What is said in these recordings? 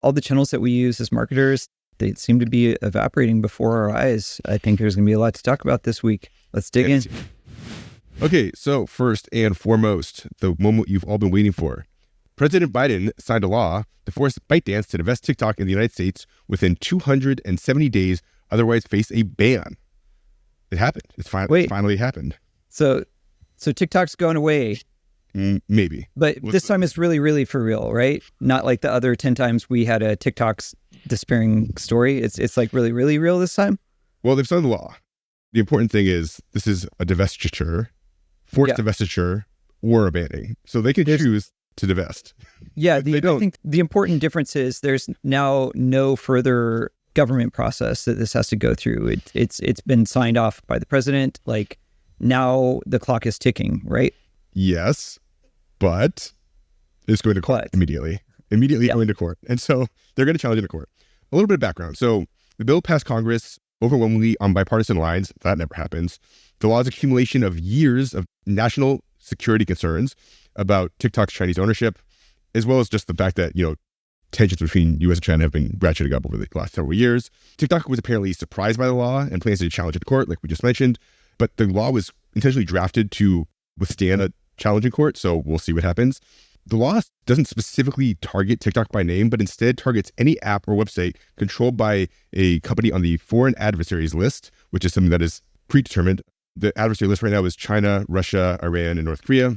all the channels that we use as marketers, they seem to be evaporating before our eyes. I think there's going to be a lot to talk about this week. Let's dig in. Okay, so first and foremost, the moment you've all been waiting for. President Biden signed a law to force ByteDance to divest TikTok in the United States within 270 days, otherwise face a ban. It happened. It finally happened. So TikTok's going away. Maybe. But this time it's really, really for real, right? Not like the other 10 times we had a TikTok's despairing story. It's like really, really real this time. Well, they've signed the law. The important thing is this is a divestiture, forced divestiture, or a banning. So they can choose to divest. Yeah, I think the important difference is there's now no further government process that this has to go through. It's been signed off by the president. Like now the clock is ticking, right? Yes, but it's going to court immediately going to court. And so they're going to challenge it to court. A little bit of background. So the bill passed Congress overwhelmingly on bipartisan lines. That never happens. The law is accumulation of years of national security concerns about TikTok's Chinese ownership, as well as just the fact that, tensions between U.S. and China have been ratcheting up over the last several years. TikTok was apparently surprised by the law and plans to challenge it to court, like we just mentioned. But the law was intentionally drafted to withstand a challenge in court, so we'll see what happens. The law doesn't specifically target TikTok by name, but instead targets any app or website controlled by a company on the foreign adversaries list, which is something that is predetermined. The adversary list right now is China, Russia, Iran, and North Korea.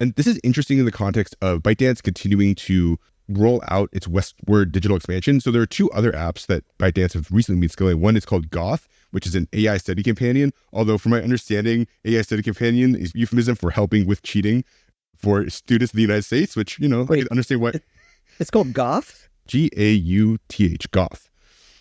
And this is interesting in the context of ByteDance continuing to roll out its westward digital expansion. So there are two other apps that ByteDance have recently been scaling. One is called Gauth, which is an AI study companion. Although from my understanding, AI study companion is euphemism for helping with cheating for students in the United States, which, I can understand what. It's called Gauth? Gauth, Gauth.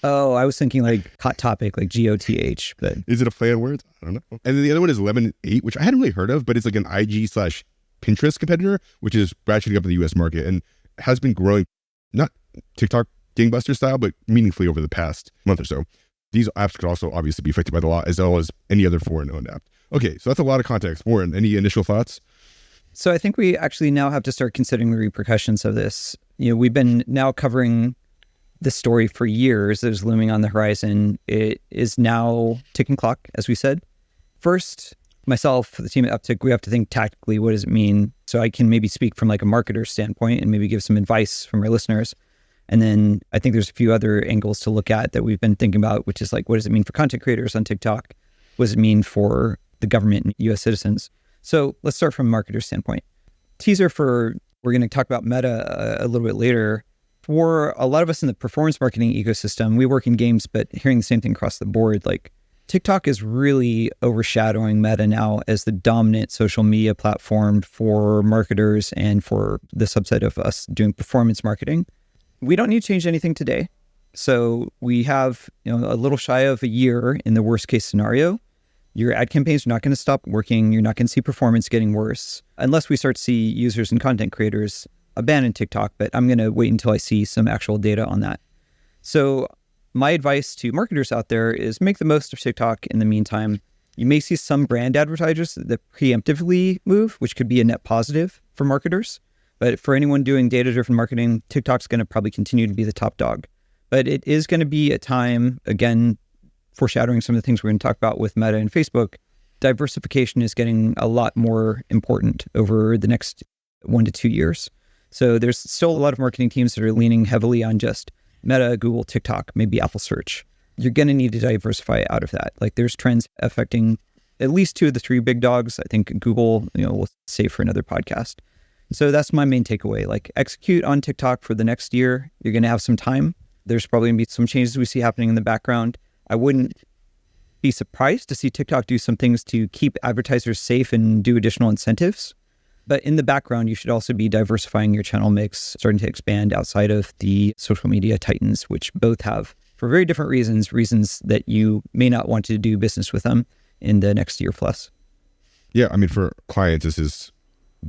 Oh, I was thinking like hot topic, like GOTH. But is it a play on words? I don't know. And then the other one is Lemon8, which I hadn't really heard of, but it's like an IG/Pinterest competitor, which is ratcheting up in the US market and has been growing, not TikTok gangbuster style, but meaningfully over the past month or so. These apps could also obviously be affected by the law, as well as any other foreign-owned app. Okay, so that's a lot of context. Warren, any initial thoughts? So I think we actually now have to start considering the repercussions of this. We've been now covering this story for years. It was looming on the horizon. It is now ticking clock, as we said. First, myself, the team at Upptic, we have to think tactically, what does it mean? So I can maybe speak from like a marketer standpoint and maybe give some advice from our listeners. And then I think there's a few other angles to look at that we've been thinking about, which is like, what does it mean for content creators on TikTok? What does it mean for the government and US citizens? So let's start from a marketer standpoint. Teaser for, we're going to talk about Meta a little bit later. For a lot of us in the performance marketing ecosystem, we work in games, but hearing the same thing across the board, like TikTok is really overshadowing Meta now as the dominant social media platform for marketers and for the subset of us doing performance marketing. We don't need to change anything today. So we have, a little shy of a year in the worst case scenario. Your ad campaigns are not going to stop working. You're not going to see performance getting worse unless we start to see users and content creators abandon TikTok. But I'm going to wait until I see some actual data on that. So my advice to marketers out there is make the most of TikTok in the meantime. You may see some brand advertisers that preemptively move, which could be a net positive for marketers. But for anyone doing data-driven marketing, TikTok's going to probably continue to be the top dog. But it is going to be a time, again, foreshadowing some of the things we're going to talk about with Meta and Facebook, diversification is getting a lot more important over the next 1 to 2 years. So there's still a lot of marketing teams that are leaning heavily on just Meta, Google, TikTok, maybe Apple Search. You're going to need to diversify out of that. Like there's trends affecting at least 2 of the 3 big dogs. I think Google, we'll save for another podcast. So that's my main takeaway. Like execute on TikTok for the next year. You're going to have some time. There's probably going to be some changes we see happening in the background. I wouldn't be surprised to see TikTok do some things to keep advertisers safe and do additional incentives. But in the background, you should also be diversifying your channel mix, starting to expand outside of the social media titans, which both have, for very different reasons that you may not want to do business with them in the next year plus. Yeah, I mean, for clients, this has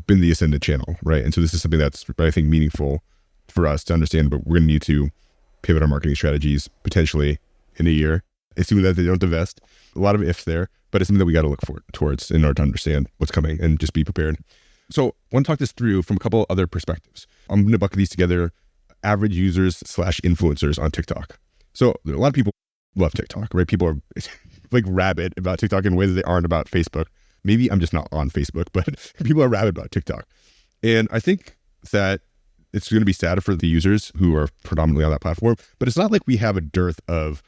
been the ascendant channel, right? And so this is something that's, I think, meaningful for us to understand, but we're going to need to pivot our marketing strategies potentially in a year, assuming that they don't divest. A lot of ifs there, but it's something that we got to look towards in order to understand what's coming and just be prepared. So I want to talk this through from a couple other perspectives. I'm going to bucket these together. average users / influencers on TikTok. So a lot of people love TikTok, right? People are like rabid about TikTok in ways that they aren't about Facebook. Maybe I'm just not on Facebook, but people are rabid about TikTok. And I think that it's going to be sad for the users who are predominantly on that platform, but it's not like we have a dearth of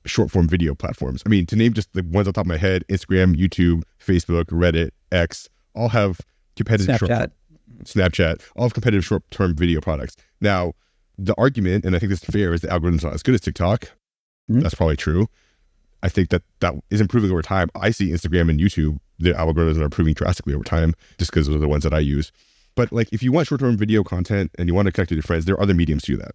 short form video platforms. I mean, to name just the ones on top of my head, Instagram, YouTube, Facebook, Reddit, X, all have competitive Snapchat, all have competitive short-term video products. Now, the argument, and I think this is fair, is the algorithm's not as good as TikTok. Mm-hmm. That's probably true. I think that is improving over time. I see Instagram and YouTube, the algorithms are improving drastically over time just because those are the ones that I use. But like, if you want short-term video content and you want to connect with your friends, there are other mediums to do that.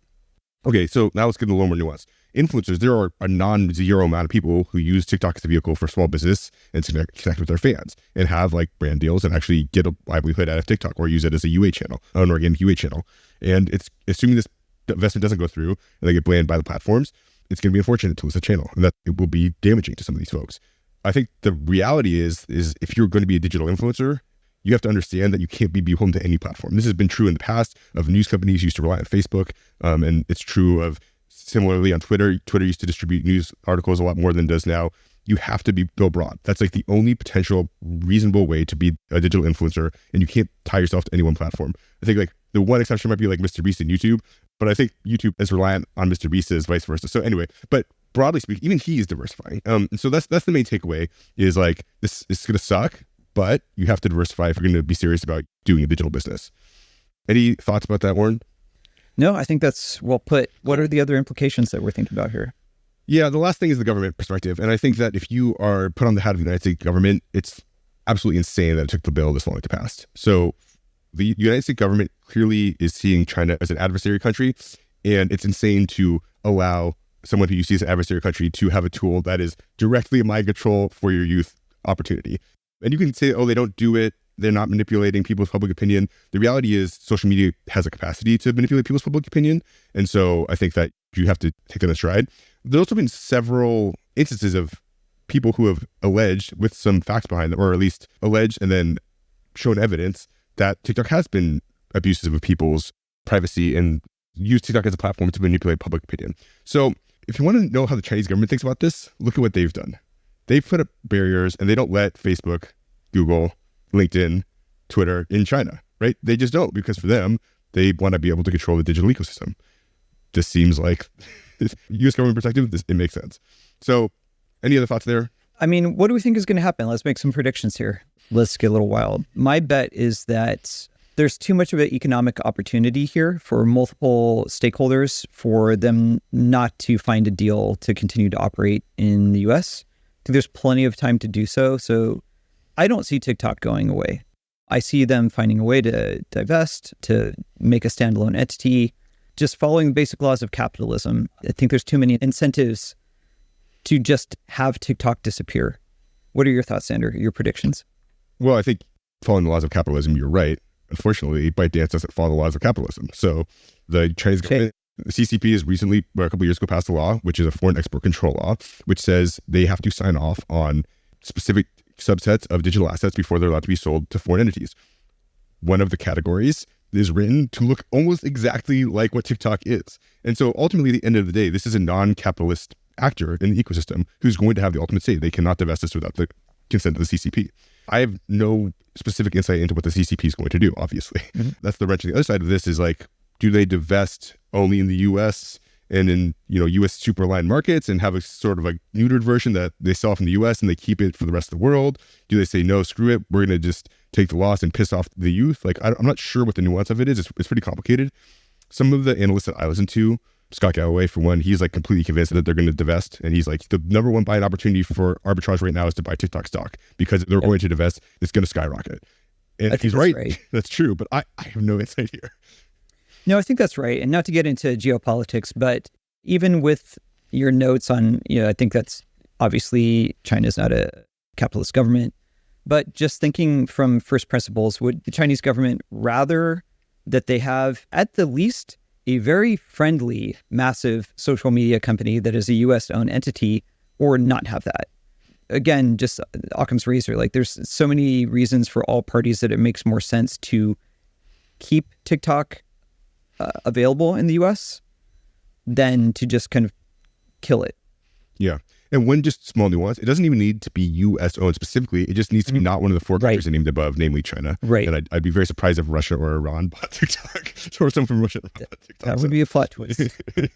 Okay, so now let's get a little more nuance. Influencers, there are a non-zero amount of people who use TikTok as a vehicle for small business and to connect with their fans and have like brand deals and actually get a livelihood out of TikTok or use it as a UA channel, an organic UA channel. And it's assuming this investment doesn't go through and they get banned by the platforms, it's going to be unfortunate to lose a channel and that it will be damaging to some of these folks. I think the reality is if you're going to be a digital influencer, you have to understand that you can't be beholden to any platform. This has been true in the past of news companies used to rely on Facebook, and it's true of similarly on Twitter. Twitter used to distribute news articles a lot more than it does now. You have to go broad. That's like the only potential reasonable way to be a digital influencer, and you can't tie yourself to any one platform. I think like the one exception might be like Mr. Beast and YouTube, but I think YouTube is reliant on Mr. Beast as vice versa. So anyway, but broadly speaking, even he is diversifying. And so that's the main takeaway is like, this is going to suck, but you have to diversify if you're going to be serious about doing a digital business. Any thoughts about that, Warren? No, I think that's well put. What are the other implications that we're thinking about here? Yeah, the last thing is the government perspective. And I think that if you are put on the hat of the United States government, it's absolutely insane that it took the bill this long to pass. So the United States government clearly is seeing China as an adversary country, and it's insane to allow someone who you see as an adversary country to have a tool that is directly mind control for your youth opportunity. And you can say, oh, they don't do it, they're not manipulating people's public opinion. The reality is social media has a capacity to manipulate people's public opinion. And so I think that you have to take that in stride. There's also been several instances of people who have alleged with some facts behind them, or at least alleged and then shown evidence that TikTok has been abusive of people's privacy and used TikTok as a platform to manipulate public opinion. So if you want to know how the Chinese government thinks about this, look at what they've done. They've put up barriers and they don't let Facebook, Google, LinkedIn, Twitter in China, right? They just don't, because for them, they want to be able to control the digital ecosystem. This seems like, U.S. government perspective, it makes sense. So any other thoughts there? I mean, what do we think is going to happen? Let's make some predictions here. Let's get a little wild. My bet is that there's too much of an economic opportunity here for multiple stakeholders for them not to find a deal to continue to operate in the U.S. I think there's plenty of time to do so. So I don't see TikTok going away. I see them finding a way to divest, to make a standalone entity, just following the basic laws of capitalism. I think there's too many incentives to just have TikTok disappear. What are your thoughts, Sander, your predictions? Well, I think following the laws of capitalism, you're right. Unfortunately, ByteDance doesn't follow the laws of capitalism. So the Chinese government, the CCP has recently, a couple of years ago, passed a law, which is a foreign export control law, which says they have to sign off on specific subsets of digital assets before they're allowed to be sold to foreign entities. One of the categories is written to look almost exactly like what TikTok is. And so ultimately, at the end of the day, this is a non-capitalist actor in the ecosystem who's going to have the ultimate say. They cannot divest this without the consent of the CCP. I have no specific insight into what the CCP is going to do, obviously. Mm-hmm. That's the wrench. The other side of this is like, do they divest only in the US and in, US superline markets and have a sort of a neutered version that they sell from the US and they keep it for the rest of the world? Do they say, no, screw it, we're going to just take the loss and piss off the youth? Like, I'm not sure what the nuance of it is. It's pretty complicated. Some of the analysts that I listen to, Scott Galloway, for one, he's like completely convinced that they're going to divest. And he's like, the number one buying opportunity for arbitrage right now is to buy TikTok stock, because they're going to divest. It's going to skyrocket. And he's right. That's true. But I have no insight here. No, I think that's right. And not to get into geopolitics, but even with your notes on, I think that's obviously China's not a capitalist government, but just thinking from first principles, would the Chinese government rather that they have at the least a very friendly, massive social media company that is a US-owned entity, or not have that? Again, just Occam's razor, like there's so many reasons for all parties that it makes more sense to keep TikTok available in the US than to just kind of kill it. Yeah. And one just small nuance, it doesn't even need to be US owned specifically. It just needs to be not one of the four countries named above, namely China. Right. And I'd be very surprised if Russia or Iran bought TikTok or someone from Russia bought TikTok. That would be a plot twist. Yeah.